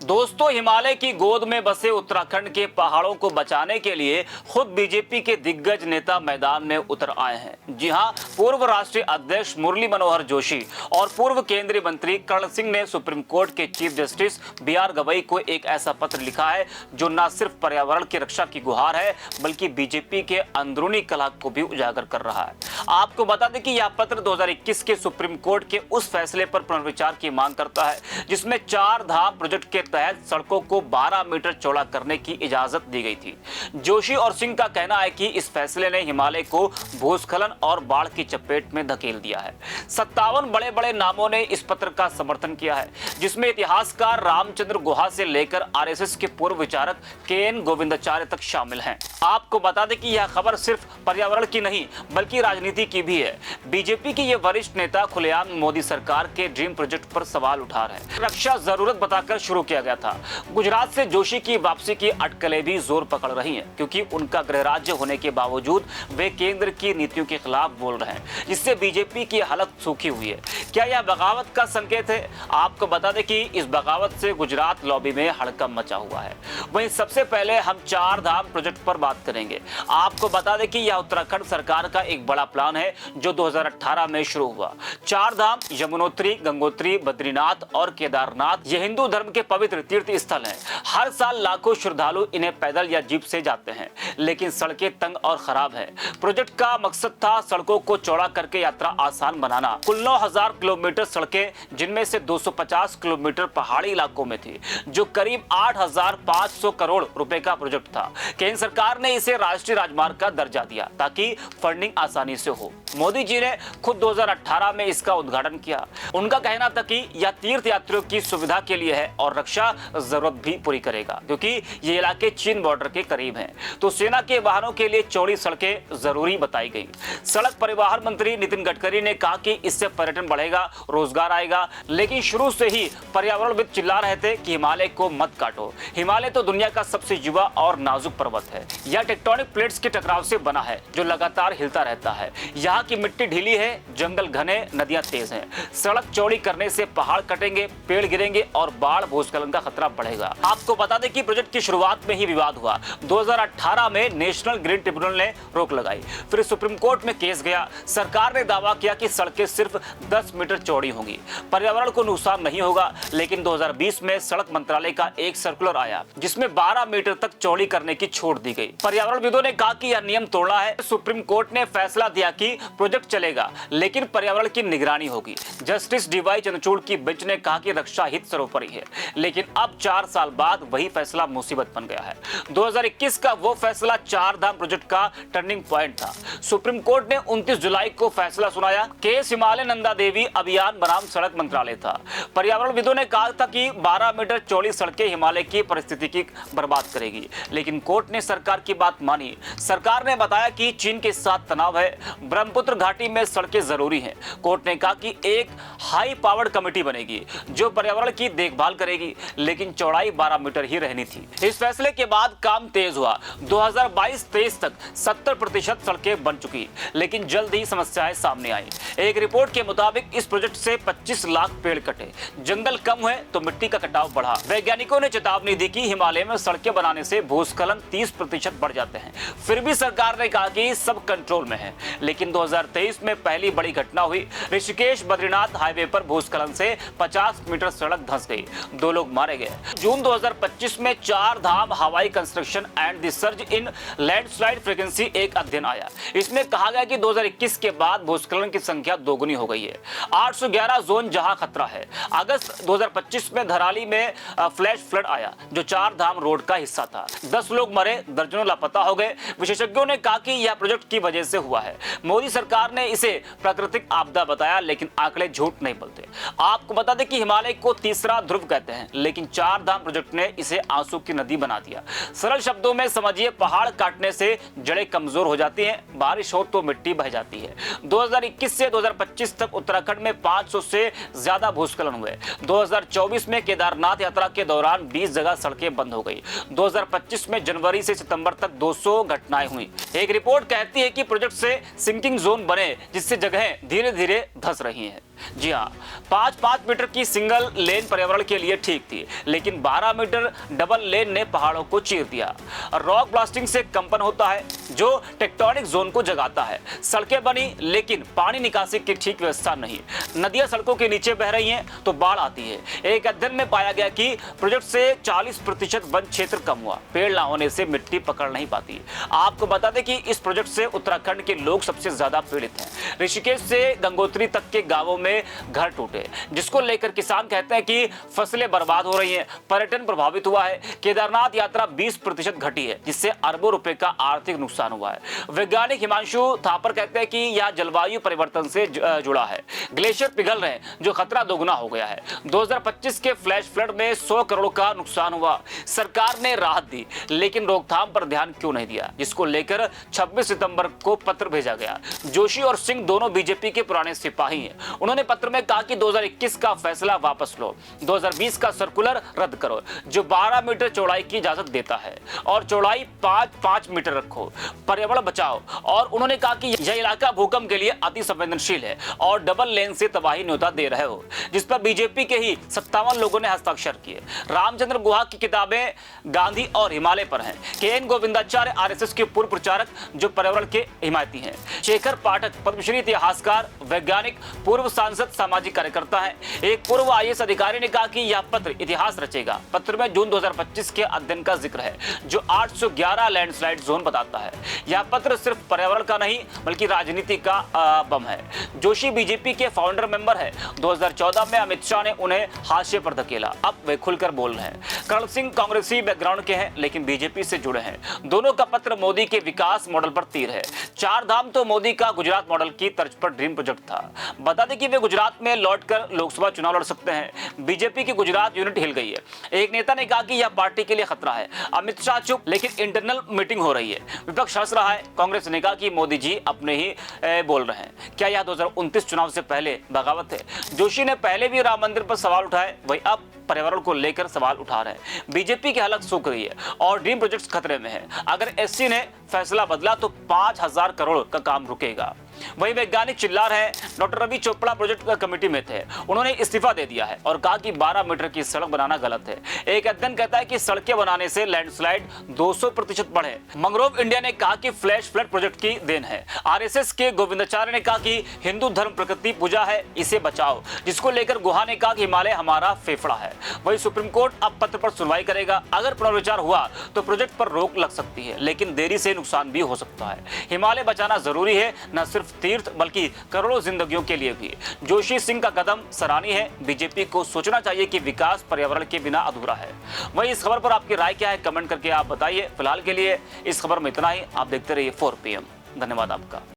दोस्तों, हिमालय की गोद में बसे उत्तराखंड के पहाड़ों को बचाने के लिए खुद बीजेपी के दिग्गज नेता मैदान में उतर आए हैं। जी हां, पूर्व राष्ट्रीय अध्यक्ष मुरली मनोहर जोशी और पूर्व केंद्रीय मंत्री कर्ण सिंह ने सुप्रीम कोर्ट के चीफ जस्टिस बी.आर. गवई को एक ऐसा पत्र लिखा है जो न सिर्फ पर्यावरण की रक्षा की गुहार है बल्कि बीजेपी के अंदरूनी कलह को भी उजागर कर रहा है। आपको बता दें कि यह पत्र 2021 के सुप्रीम कोर्ट के उस फैसले पर पुनर्विचार की मांग करता है जिसमें चार धाम प्रोजेक्ट के तहत सड़कों को 12 मीटर चौड़ा करने की इजाजत दी गई थी। जोशी और सिंह का कहना है कि इस फैसले ने हिमालय को भूस्खलन और बाढ़ की चपेट में धकेल दिया है। 57 बड़े बड़े नामों ने इस पत्र का समर्थन किया है, जिसमें इतिहासकार रामचंद्र गुहा से लेकर आरएसएस के पूर्व विचारक के.एन. गोविंदाचार्य तक शामिल हैं। आपको बता दें कि यह खबर सिर्फ पर्यावरण की नहीं बल्कि राजनीति की भी है। बीजेपी के ये वरिष्ठ नेता खुलेआम मोदी सरकार के ड्रीम प्रोजेक्ट पर सवाल उठा रहे हैं। रक्षा जरूरत बताकर शुरू किया गया था। गुजरात से जोशी की वापसी की अटकलें भी जोर पकड़ रही हैं, क्योंकि उनका गृह राज्य होने के बावजूद वे केंद्र की नीतियों के खिलाफ बोल रहे हैं, जिससे बीजेपी की हालत सूखी हुई है। क्या यह बगावत का संकेत है? आपको बता दें कि इस बगावत से गुजरात लॉबी में हड़कंप मचा हुआ है। वहीं सबसे पहले हम चार धाम प्रोजेक्ट पर बात करेंगे। आपको बता दें कि यह उत्तराखंड सरकार का एक बड़ा प्लान है जो 2018 में शुरू हुआ। चार धाम यमुनोत्री, गंगोत्री, बद्रीनाथ और केदारनाथ ये हिंदू धर्म के पवित्र तीर्थ स्थल हैं। हर साल लाखों श्रद्धालु इन्हें पैदल या जीप से जाते हैं, लेकिन सड़कें तंग और खराब हैं। प्रोजेक्ट का मकसद था सड़कों को चौड़ा करके यात्रा आसान बनाना। कुल 9000 किलोमीटर सड़कें, जिनमें से 250 किलोमीटर पहाड़ी इलाकों में थी, जो करीब 8500 करोड़ रुपए का प्रोजेक्ट था। केंद्र सरकार ने इसे राष्ट्रीय राजमार्ग का दर्जा दिया ताकि फंडिंग आसानी से हो। मोदी जी ने खुद 2018 में इसका उद्घाटन किया। उनका कहना था कि यह तीर्थ यात्रियों की सुविधा के लिए है और रक्षा जरूरत भी पूरी करेगा, क्योंकि ये इलाके चीन बॉर्डर के करीब हैं। तो सेना के वाहनों के लिए चौड़ी सड़कें जरूरी बताई गई। सड़क परिवहन मंत्री नितिन गडकरी ने कहा कि इससे पर्यटन बढ़ेगा, रोजगार आएगा, लेकिन शुरू से ही पर्यावरणविद चिल्ला रहे थे कि हिमालय को मत काटो। हिमालय तो दुनिया का सबसे युवा और नाजुक पर्वत है। यह टेक्टोनिक प्लेट्स के टकराव से बना है जो लगातार हिलता रहता है। यहाँ की मिट्टी ढीली है, जंगल घने, नदियां तेज हैं। सड़क चौड़ी करने से पहाड़ कटेंगे, पेड़ गिरेंगे और बाढ़ भूस्खलन का खतरा बढ़ेगा। आपको बता दें कि प्रोजेक्ट की शुरुआत में ही विवाद हुआ। 2018 में नेशनल ग्रीन ट्रिब्यूनल ने रोक लगाई, फिर सुप्रीम कोर्ट में केस गया। सरकार ने दावा किया कि सड़कें सिर्फ 10 मीटर चौड़ी होंगी, पर्यावरण को नुकसान नहीं होगा। लेकिन 2020 में सड़क मंत्रालय का एक सर्कुलर आया जिसमें 12 मीटर तक चौड़ी करने की छूट दी गई। पर्यावरणविदों ने कहा कि यह नियम तोड़ना है। सुप्रीम कोर्ट ने फैसला दिया कि प्रोजेक्ट चलेगा, लेकिन पर्यावरण की निगरानी होगी। Justice D.Y.. चंद्रचूड़ की बेंच ने कहा कि रक्षा हित सर्वोपरि है। लेकिन अब 4 साल बाद वही फैसला मुसीबत बन गया है। 2021 का वो फैसला चार धाम प्रोजेक्ट का टर्निंग पॉइंट था। सुप्रीम कोर्ट ने 29 जुलाई को फैसला सुनाया। केस हिमालय नंदा देवी अभियान बनाम सड़क मंत्रालय था। पर्यावरणविदों ने कहा था कि 12 मीटर चौड़ी सड़कें हिमालय की परिस्थिति बर्बाद करेगी, लेकिन कोर्ट ने सरकार की बात मानी। सरकार ने बताया कि चीन के साथ तनाव है, ब्रह्मपुत्र घाटी में सड़कें जरूरी हैं। कोर्ट ने कहा कि एक हाई पावर्ड कमेटी बनेगी जो पर्यावरण की देखभाल करेगी, लेकिन चौड़ाई 12 मीटर ही रहनी थी। इस फैसले के बाद काम तेज हुआ। 2022-23 तक 70% सड़कें बन चुकी, लेकिन जल्द ही समस्याएं सामने आई। एक रिपोर्ट के मुताबिक इस प्रोजेक्ट से 25 लाख पेड़ कटे, जंगल कम हुए तो मिट्टी का कटाव बढ़ा। वैज्ञानिकों ने चेतावनी दी कि हिमालय में सड़कें बनाने से भूस्खलन 30% बढ़ जाते हैं। फिर भी सरकार ने कहा कि सब कंट्रोल में है। लेकिन 2023 में पहली बड़ी घटना हुई। ऋषिकेश बद्रीनाथ हाईवे पर भूस्खलन से 50 मीटर सड़क धंस गई, 2 लोग मारे गए। जून 2025 में चार धाम हवाई construction and the surge in landslide frequency एक अध्ययन आया। इसमें कहा गया कि 2021 के बाद भूस्खलन की संख्या दोगुनी हो गई है। 811 जोन जहां खतरा है। अगस्त 2025 में धराली में फ्लैश फ्लड आया जो चार धाम रोड का हिस्सा था। 10 लोग मरे, दर्जनों लापता हो गए। विशेषज्ञों ने कहा कि यह प्रोजेक्ट की वजह से हुआ है। मोदी सरकार ने इसे प्राकृतिक आपदा बताया, लेकिन आंकड़े झूठ नहीं बोलते। आपको बता दें कि हिमालय को तीसरा ध्रुव कहते हैं, लेकिन चार धाम प्रोजेक्ट ने इसे आंसू की नदी बना दिया। सरल शब्दों में समझिए, पहाड़ काटने से जड़ें कमजोर हो जाती हैं, बारिश हो तो मिट्टी बह जाती है। 2021 से 2025 तक उत्तराखंड में 500 से ज्यादा भूस्खलन हुए। 2024 में केदारनाथ यात्रा के दौरान 20 जगह सड़कें बंद हो गई। 2025 में जनवरी से सितंबर तक 200 घटनाएं हुई। एक रिपोर्ट कहती है कि प्रोजेक्ट से सिंकिंग जोन बने, जिससे जगहें धीरे धीरे धंस रही हैं। जी हाँ, 5-5 मीटर की सिंगल लेन पर्यावरण के लिए ठीक थी, लेकिन 12 मीटर डबल लेन ने पहाड़ों को चीर दिया। रॉक ब्लास्टिंग से कंपन होता है जो टेक्टोनिक जोन को जगाता है। सड़कें बनी लेकिन पानी निकासी की ठीक व्यवस्था नहीं। नदियां सड़कों के नीचे बह रही हैं तो बाढ़ आती है। एक अध्ययन में पाया गया कि प्रोजेक्ट से 40% वन क्षेत्र कम हुआ। पेड़ ना होने से मिट्टी पकड़ नहीं पाती। आपको बता दें कि इस प्रोजेक्ट से उत्तराखंड के लोग सबसे ज्यादा पीड़ित हैं। ऋषिकेश से गंगोत्री तक के गांवों में घर टूटे, जिसको लेकर किसान कहते हैं कि फसलें बर्बाद हो रही हैं, पर्यटन प्रभावित हुआ है। केदारनाथ यात्रा 20% घटी है, जिससे अरबों रुपए का आर्थिक नुकसान हुआ है। वैज्ञानिक हिमांशु थापर कहते हैं कि यह जलवायु परिवर्तन से जुड़ा है। ग्लेशियर पिघल रहे हैं, जो खतरा दोगुना हो गया है। 2025 के फ्लैश फ्लड में 100 करोड़ का नुकसान हुआ। सरकार ने राहत दी, लेकिन रोकथाम पर ध्यान क्यों नहीं दिया, जिसको लेकर 26 सितंबर को पत्र भेजा गया। जोशी और सिंह दोनों बीजेपी के पुराने सिपाही हैं। उन्होंने पत्र में कहा कि 2021 का फैसला वापस लो, 2020 का सर्कुलर रद्द करो जो 12 मीटर चौड़ाई की इजाजत देता है, और चौड़ाई 5-5 मीटर रखो, पर्यावरण बचाओ। और उन्होंने कहा कि यह इलाका भूकंप के लिए अति संवेदनशील है और डबल लेन से तबाही न्योता दे रहे हो, जिस पर बीजेपी के ही 57 लोगों ने हस्ताक्षर किए। रामचंद्र गुहा की किताबें गांधी और हिमालय पर हैं। KN गोविंदाचार्य आरएसएस के पूर्व प्रचारक जो पर्यावरण के हिमायती हैं। शेखर पाठक पद्मश्री इतिहासकार, वैज्ञानिक, पूर्व सांसद, सामाजिक कार्यकर्ता है। एक पूर्व IAS अधिकारी ने कहा कि यह पत्र इतिहास रचेगा। पत्र में जून 2025 के अध्ययन का जिक्र है जो 811 लैंडस्लाइड जोन बताता है। यह पत्र सिर्फ पर्यावरण का नहीं बल्कि राजनीति का बम है। जोशी बीजेपी के फाउंडर मेंबर है। 2014 में अमित शाह ने उन्हें हाशिए पर धकेला, अब वे खुलकर बोल रहे हैं। कर्ण सिंह कांग्रेसी बैकग्राउंड के हैं लेकिन बीजेपी से जुड़े हैं। दोनों का पत्र मोदी के विकास मॉडल पर तीर है। 4 धाम तो मोदी का गुजरात मॉडल की तर्ज पर ड्रीम प्रोजेक्ट था। बता दें कि वे गुजरात में लौटकर लोकसभा चुनाव लड़ सकते हैं। बीजेपी की गुजरात यूनिट हिल गई है। एक नेता ने कहा कि यह पार्टी के लिए खतरा है। अमित शाह चुप, लेकिन इंटरनल मीटिंग हो रही है। विपक्ष हंस रहा है। कांग्रेस ने कहा कि मोदी जी अपने ही बोल रहे हैं। क्या यह 2029 चुनाव से पहले बगावत है? जोशी ने पहले भी राम मंदिर पर सवाल उठाए, वही अब पर्यावरण को लेकर सवाल उठा रहे हैं। बीजेपी की हालत सूख रही है और ड्रीम प्रोजेक्ट्स खतरे में है। अगर SC ने फैसला बदला तो 5000 करोड़ का काम रुकेगा। वही वैज्ञानिक चिल्ला रहे हैं। Doctor Ravi Chopra project committee में थे, उन्होंने इस्तीफा दे दिया है और कहा कि 12 मीटर की सड़क बनाना गलत है। एक अध्ययन कहता है कि सड़कें बनाने से लैंडस्लाइड 200% बढ़े। मंगरोव इंडिया ने कहा कि फ्लैश फ्लड प्रोजेक्ट की देन है। RSS के गोविंदाचार्य ने कहा कि हिंदू धर्म प्रकृति पूजा है, इसे बचाओ, जिसको लेकर गुहा ने कहा कि हिमालय हमारा फेफड़ा है। वही सुप्रीम कोर्ट अब पत्र पर सुनवाई करेगा। अगर पुनर्विचार हुआ तो प्रोजेक्ट पर रोक लग सकती है, लेकिन देरी से नुकसान भी हो सकता है। हिमालय बचाना जरूरी है, न सिर्फ तीर्थ बल्कि करोड़ों जिंदगियों के लिए भी। जोशी सिंह का कदम सराहनीय है। बीजेपी को सोचना चाहिए कि विकास पर्यावरण के बिना अधूरा है। वहीं इस खबर पर आपकी राय क्या है, कमेंट करके आप बताइए। फिलहाल के लिए इस खबर में इतना ही। आप देखते रहिए 4 PM। धन्यवाद आपका।